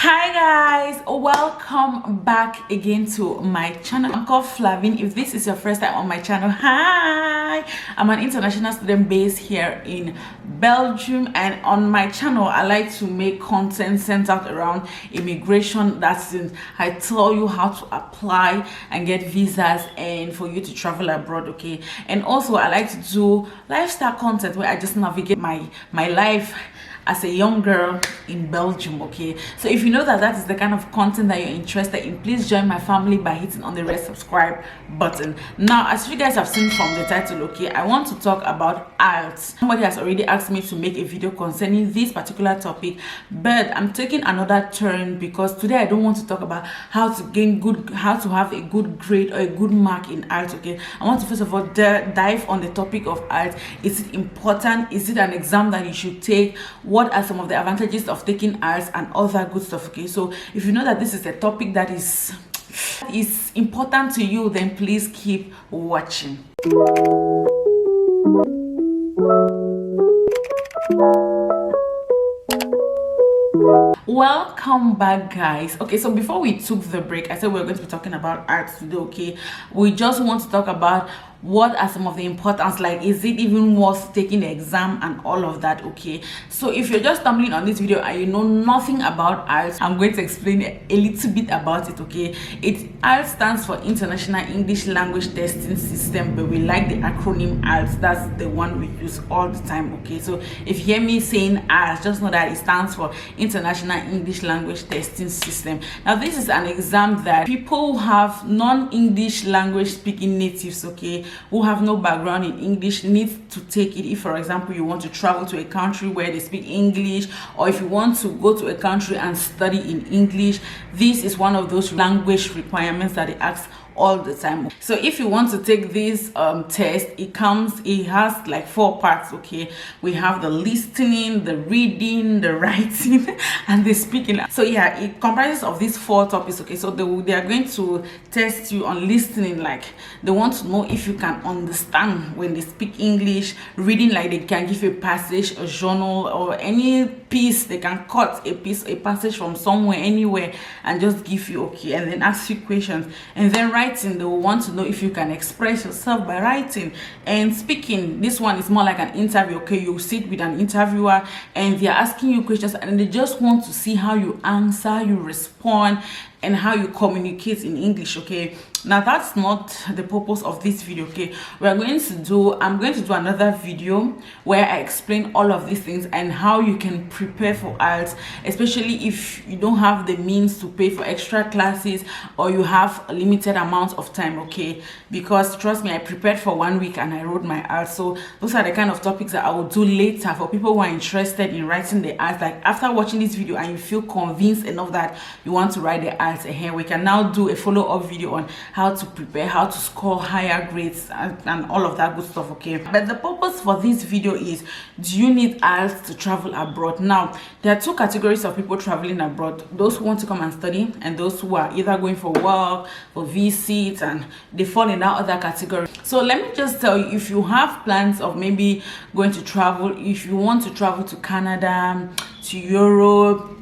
Hi guys, welcome back again to my channel. I'm called Flavin. If this is your first time on my channel, hi, I'm an international student based here in Belgium, and on my channel I like to make content centered around immigration. That's it. I tell you how to apply and get visas and for you to travel abroad, okay? And also I like to do lifestyle content where I just navigate my life as a young girl in Belgium, okay? So if you know that is the kind of content that you're interested in, please join my family by hitting on the red subscribe button. Now, as you guys have seen from the title, okay, I want to talk about IELTS. Somebody has already asked me to make a video concerning this particular topic, but I'm taking another turn because today I don't want to talk about how to have a good grade or a good mark in IELTS, okay? I want to first of all dive on the topic of IELTS. Is it important? Is it an exam that you should take? What are some of the advantages of taking IELTS and other good stuff, okay? So if you know that this is a topic that is important to you, then please keep watching. Welcome back, guys. Okay, so before we took the break, I said we were going to be talking about IELTS today, okay? We just want to talk about what are some of the importance, like is it even worth taking the exam and all of that, okay? So if you're just stumbling on this video and you know nothing about IELTS, I'm going to explain a little bit about it, okay? IELTS stands for International English Language Testing System, but we like the acronym IELTS. That's the one we use all the time, okay? So if you hear me saying IELTS, just know that it stands for International English Language Testing System. Now this is an exam that people who have non-English language speaking natives, okay, who have no background in English, need to take it. If for example you want to travel to a country where they speak English, or if you want to go to a country and study in English, this is one of those language requirements that they ask all the time. So if you want to take this test, it has like 4 parts, okay? We have the listening, the reading, the writing, and the speaking. So yeah, it comprises of these 4 topics, okay? So they are going to test you on listening, like they want to know if you can understand when they speak English. Reading, like they can give you a passage, a journal, or any piece. They can cut a passage from somewhere, anywhere, and just give you, okay, and then ask you questions. And then writing, they will want to know if you can express yourself by writing. And speaking, this one is more like an interview, okay? You sit with an interviewer and they're asking you questions and they just want to see how you answer, you respond, and how you communicate in English, okay? Now that's not the purpose of this video, okay? I'm going to do another video where I explain all of these things and how you can prepare for IELTS, especially if you don't have the means to pay for extra classes or you have a limited amount of time, okay? Because trust me, I prepared for 1 week and I wrote my IELTS. So those are the kind of topics that I will do later for people who are interested in writing the IELTS. Like after watching this video and you feel convinced enough that you want to write the IELTS, here we can now do a follow-up video on how to prepare, how to score higher grades, and all of that good stuff, okay? But the purpose for this video is, do you need IELTS to travel abroad? Now there are 2 categories of people traveling abroad: those who want to come and study, and those who are either going for work, for visits, and they fall in that other category. So let me just tell you, if you have plans of maybe going to travel, if you want to travel to Canada, to Europe,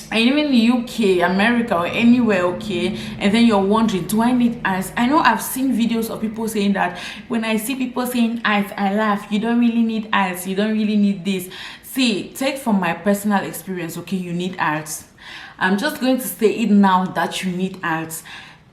and even the UK, America, or anywhere, okay, and then you're wondering, do I need IELTS? I know I've seen videos of people saying that. When I see people saying IELTS, I laugh. You don't really need IELTS, you don't really need this. See, take from my personal experience, okay, you need IELTS. I'm just going to say it now that you need IELTS.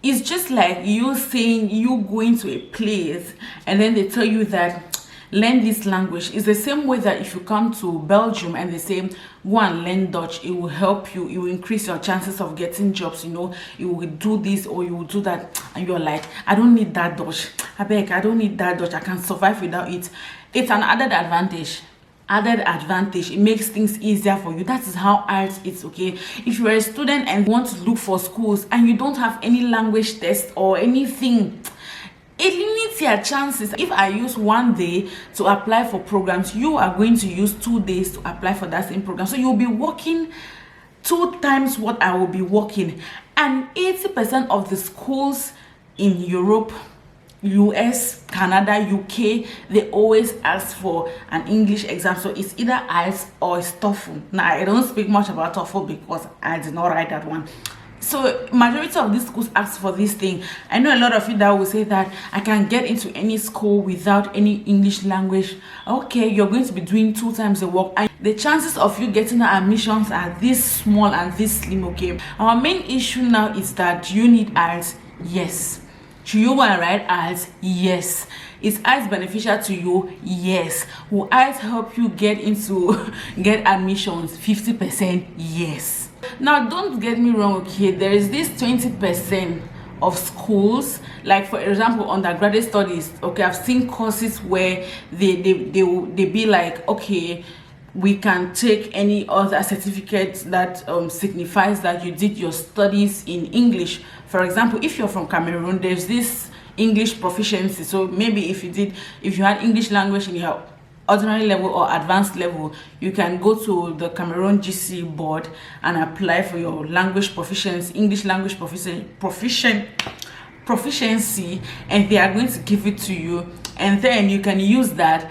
It's just like you saying you going to a place and then they tell you that learn this language. It's the same way that if you come to Belgium and they say go and learn Dutch, it will help you, it will increase your chances of getting jobs, you know, you will do this or you will do that, and you're like, I don't need that Dutch, I beg, I don't need that Dutch, I can survive without it. It's an added advantage. It makes things easier for you. That is how IELTS is, okay? If you're a student and want to look for schools and you don't have any language test or anything, it limits your chances. If I use 1 day to apply for programs, you are going to use 2 days to apply for that same program. So you'll be working 2 times what I will be working. And 80% of the schools in Europe, US, Canada, UK, they always ask for an English exam. So it's either IELTS or it's TOEFL. Now, I don't speak much about TOEFL because I did not write that one. So majority of these schools ask for this thing. I know a lot of you that will say that I can get into any school without any English language. Okay, you're going to be doing 2 times the work, and the chances of you getting the admissions are this small and this slim. Okay, our main issue now is that you need IELTS. Yes. Should you want to write IELTS? Yes. Is IELTS beneficial to you? Yes. Will IELTS help you get admissions? 50%? Yes. Now, don't get me wrong, okay? There is this 20% of schools, like for example, undergraduate studies. Okay, I've seen courses where they be like, okay, we can take any other certificate that signifies that you did your studies in English. For example, if you're from Cameroon, there's this English proficiency. So maybe if you had English language in your ordinary level or advanced level, you can go to the Cameroon GC board and apply for your language proficiency, English language proficiency, and they are going to give it to you, and then you can use that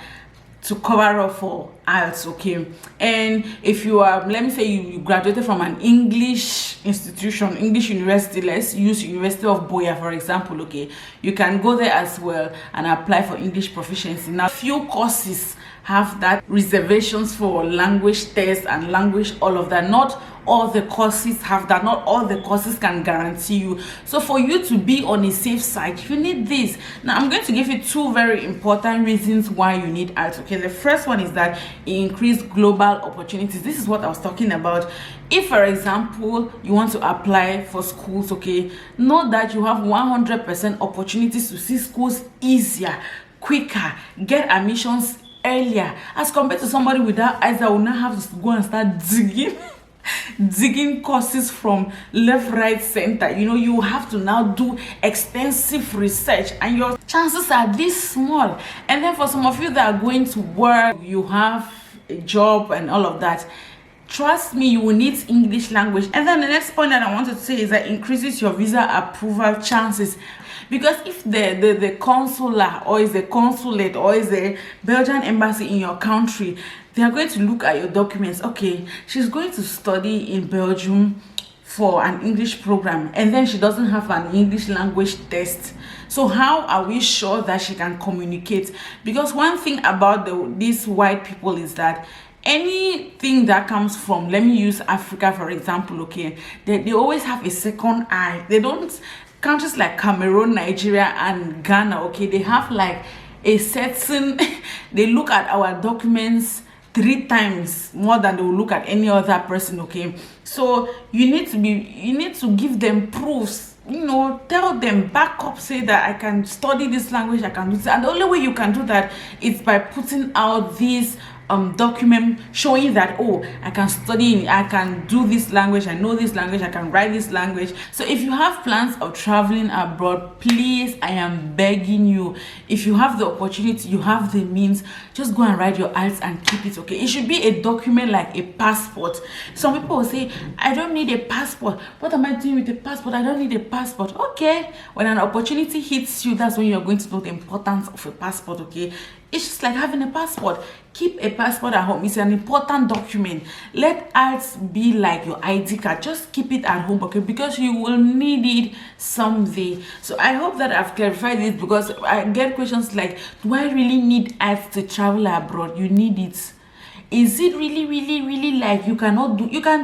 to cover up for IELTS. Okay, and if you are, let me say you graduated from an English institution, English university, let's use University of Boya for example. Okay, you can go there as well and apply for English proficiency. Now, few courses have that reservations for language tests and language, all of that. Not all the courses have that. Not all the courses can guarantee you. So for you to be on a safe side, you need this. Now, I'm going to give you 2 very important reasons why you need IELTS. Okay, the first one is that it increases global opportunities. This is what I was talking about. If, for example, you want to apply for schools, okay, know that you have 100% opportunities to see schools easier, quicker, get admissions earlier, as compared to somebody without IELTS that will now have to go and start digging courses from left, right, center. You know, you have to now do extensive research, and your chances are this small. And then for some of you that are going to work, you have a job and all of that, trust me, you will need English language. And then the next point that I wanted to say is that increases your visa approval chances. Because if the consular or is the consulate or is the Belgian embassy in your country, they are going to look at your documents. Okay, she's going to study in Belgium for an English program, and then she doesn't have an English language test. So how are we sure that she can communicate? Because one thing about these white people is that anything that comes from, let me use Africa for example, okay, they always have a second eye. They don't, countries like Cameroon, Nigeria and Ghana, okay, they have like a certain they look at our documents 3 times more than they will look at any other person. Okay, so you need to give them proofs, you know, tell them, back up, say that I can study this language, I can do this. And the only way you can do that is by putting out these document showing that, oh, I can study, I can do this language, I know this language, I can write this language. So if you have plans of traveling abroad, please, I am begging you, if you have the opportunity, you have the means, just go and write your IELTS and keep it. Okay, it should be a document like a passport. Some people will say, I don't need a passport. What am I doing with a passport? I don't need a passport. Okay, when an opportunity hits you, that's when you're going to know the importance of a passport. Okay, it's just like having a passport. Keep a passport at home. It's an important document. Let IELTS be like your ID card. Just keep it at home, okay? Because you will need it someday. So I hope that I've clarified this, because I get questions like, do I really need IELTS to travel abroad? You need it. Is it really like you can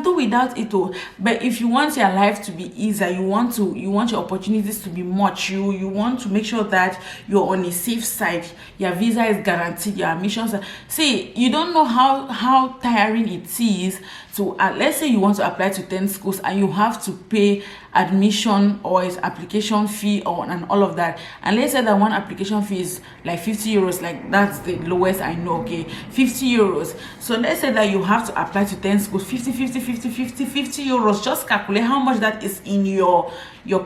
do without it all? But if you want your life to be easier, you want your opportunities to be much, you want to make sure that you're on a safe side, your visa is guaranteed, your admissions are, see, you don't know how tiring it is to let's say you want to apply to 10 schools and you have to pay admission or its application fee and all of that, and let's say that one application fee is like 50 euros, like that's the lowest I know. Okay, 50 euros. So let's say that you have to apply to 10 schools, 50 euros. Just calculate how much that is in your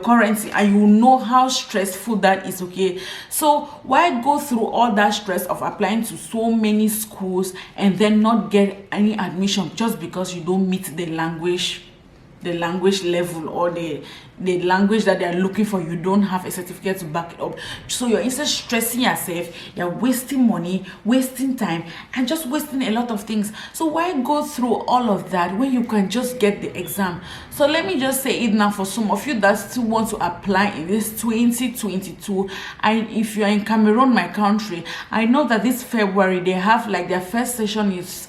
currency, and you know how stressful that is. Okay, so why go through all that stress of applying to so many schools and then not get any admission just because you don't meet the language the language level or the language that they are looking for, you don't have a certificate to back it up. So you're instead stressing yourself, you're wasting money, wasting time, and just wasting a lot of things. So why go through all of that when you can just get the exam? So let me just say it now for some of you that still want to apply in this 2022. And if you're in Cameroon, my country, I know that this February they have like their first session is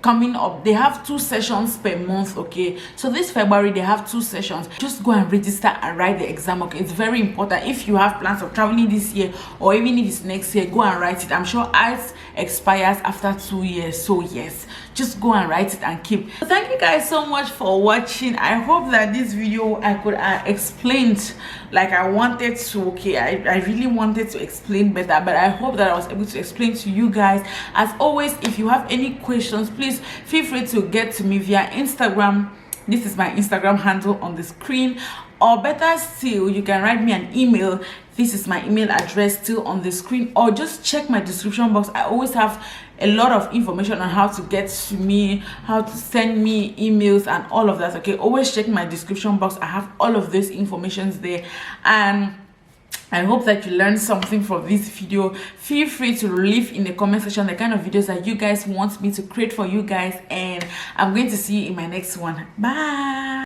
coming up. They have 2 sessions per month. Okay, so this February they have 2 sessions. Just go and register and write the exam. Okay, it's very important. If you have plans of traveling this year, or even if it's next year, go and write it. I'm sure IELTS expires after 2 years, so yes, just go and write it and keep. So thank you guys so much for watching. I hope that this video I could explained like I wanted to. Okay, I really wanted to explain better, but I hope that I was able to explain to you guys. As always, if you have any questions, please feel free to get to me via Instagram. This is my Instagram handle on the screen, or better still, you can write me an email. This is my email address still on the screen, or just check my description box. I always have a lot of information on how to get to me, how to send me emails and all of that. Okay, always check my description box. I have all of these informations there. And I hope that you learned something from this video. Feel free to leave in the comment section the kind of videos that you guys want me to create for you guys, and I'm going to see you in my next one. Bye.